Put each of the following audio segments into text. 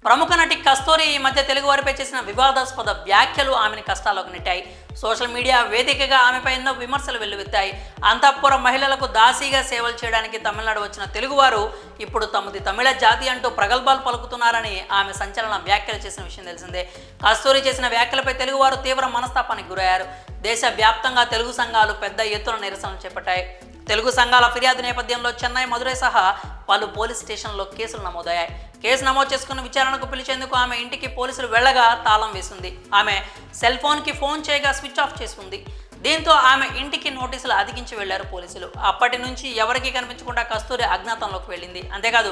ప్రముఖ నటి కస్తూరి ఈ మధ్య తెలుగువారిపై చేసిన వివాదాస్పద వ్యాఖ్యలు ఆమెను కష్టాల్లోకి నెట్టాయి. సోషల్ మీడియా వేదికగా ఆమెపై ఎన్నో విమర్శలు వెల్లువెత్తాయి. అంతఃపుర మహిళలకు దాసీగా సేవలు చేయడానికి తమిళనాడు వచ్చిన తెలుగువారు ఇప్పుడు తమది తమిళ జాతి అంటూ ప్రగల్భాలు పలుకుతున్నారని ఆమె సంచలన వ్యాఖ్యలు చేసిన విషయం తెలిసిందే. కస్తూరి చేసిన వ్యాఖ్యలపై తెలుగువారు తీవ్ర మనస్తాపానికి గురయ్యారు. దేశవ్యాప్తంగా తెలుగు సంఘాలు పెద్ద ఎత్తున నిరసనలు చేపట్టాయి. తెలుగు సంఘాల ఫిర్యాదు నేపథ్యంలో చెన్నై, మదురై సహా పలు పోలీస్ స్టేషన్లలో కేసులు నమోదయ్యాయి. కేసు నమోదు చేసుకున్న విచారణకు పిలిచేందుకు ఆమె ఇంటికి పోలీసులు వెళ్లగా తాళం వేసింది. ఆమె సెల్ ఫోన్కి ఫోన్ చేయగా స్విచ్ ఆఫ్ చేసింది. దీంతో ఆమె ఇంటికి నోటీసులు అతికించి వెళ్లారు పోలీసులు. అప్పటి నుంచి ఎవరికీ కనిపించకుండా కస్తూరి అజ్ఞాతంలోకి వెళ్ళింది. అంతేకాదు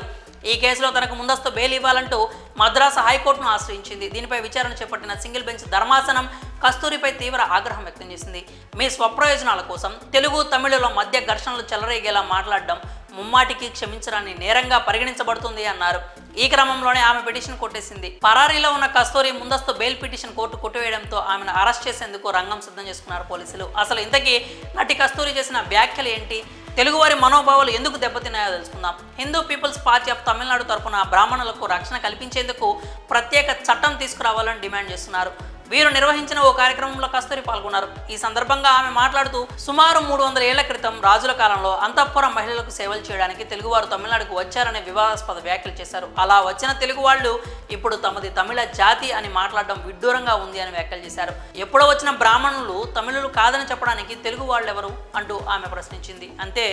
ఈ కేసులో తనకు ముందస్తు బెయిల్ ఇవ్వాలంటూ మద్రాసు హైకోర్టును ఆశ్రయించింది. దీనిపై విచారణ చేపట్టిన సింగిల్ బెంచ్ ధర్మాసనం కస్తూరిపై తీవ్ర ఆగ్రహం వ్యక్తం చేసింది. మీ స్వప్రయోజనాల కోసం తెలుగు, తమిళుల మధ్య ఘర్షణలు చెలరేగేలా మాట్లాడడం ముమ్మాటికి క్షమించడాన్ని నేరంగా పరిగణించబడుతుంది అన్నారు. ఈ క్రమంలోనే ఆమె పిటిషన్ కొట్టేసింది. పరారీలో ఉన్న కస్తూరి ముందస్తు బెయిల్ పిటిషన్ కోర్టు కొట్టివేయడంతో ఆమెను అరెస్ట్ చేసేందుకు రంగం సిద్ధం చేసుకున్నారు పోలీసులు. అసలు ఇంతకీ నటి కస్తూరి చేసిన వ్యాఖ్యలు ఏంటి, తెలుగువారి మనోభావాలు ఎందుకు దెబ్బతిన్నాయో తెలుసుకుందాం. Hindu people's party of Tamil Nadu తరఫున బ్రాహ్మణులకు రక్షణ కల్పించేందుకు ప్రత్యేక చట్టం తీసుకురావాలని డిమాండ్ చేస్తున్నారు. వీరు నిర్వహించిన ఓ కార్యక్రమంలో కస్తూరి పాల్గొన్నారు. ఈ సందర్భంగా ఆమె మాట్లాడుతూ సుమారు 300 ఏళ్ల క్రితం రాజుల కాలంలో అంతఃపుర మహిళలకు సేవలు చేయడానికి తెలుగువారు తమిళనాడుకు వచ్చారనే వివాదాస్పద వ్యాఖ్యలు చేశారు. అలా వచ్చిన తెలుగు వాళ్ళు ఇప్పుడు తమది తమిళ జాతి అని మాట్లాడడం విడ్డూరంగా ఉంది అని వ్యాఖ్యలు చేశారు. ఎప్పుడో వచ్చిన బ్రాహ్మణులు తమిళులు కాదని చెప్పడానికి తెలుగు వాళ్ళు ఎవరు అంటూ ఆమె ప్రశ్నించింది. అంతే,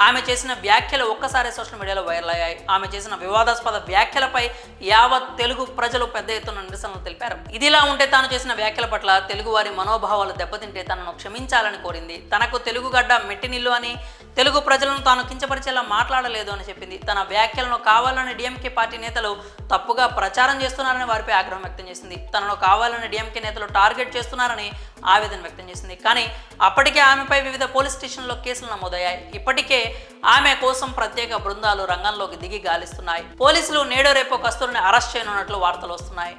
ఆమె చేసిన వ్యాఖ్యలు ఒక్కసారి సోషల్ మీడియాలో వైరల్ అయ్యాయి. ఆమె చేసిన వివాదాస్పద వ్యాఖ్యలపై యావత్ తెలుగు ప్రజలు పెద్ద ఎత్తున నిరసనలు తెలిపారు. ఇదిలా ఉంటే తాను చేసిన వ్యాఖ్యల పట్ల తెలుగువారి మనోభావాలు దెబ్బతింటే తనను క్షమించాలని కోరింది. తనకు తెలుగు గడ్డ మెట్టినిల్లు అని, తెలుగు ప్రజలను తాను కించపరిచేలా మాట్లాడలేదు అని చెప్పింది. తన వ్యాఖ్యలను కావాలని డిఎంకే పార్టీ నేతలు తప్పుగా ప్రచారం చేస్తున్నారని వారిపై ఆగ్రహం వ్యక్తం చేసింది. తనను కావాలని డిఎంకే నేతలు టార్గెట్ చేస్తున్నారని ఆవేదన వ్యక్తం చేసింది. కానీ అప్పటికే ఆమెపై వివిధ పోలీస్ స్టేషన్లో కేసులు నమోదయ్యాయి. ఇప్పటికే ఆమె కోసం ప్రత్యేక బృందాలు రంగంలోకి దిగి గాలిస్తున్నాయి. పోలీసులు నేడో రేపో కస్తూరిని అరెస్ట్ చేయనున్నట్లు వార్తలు వస్తున్నాయి.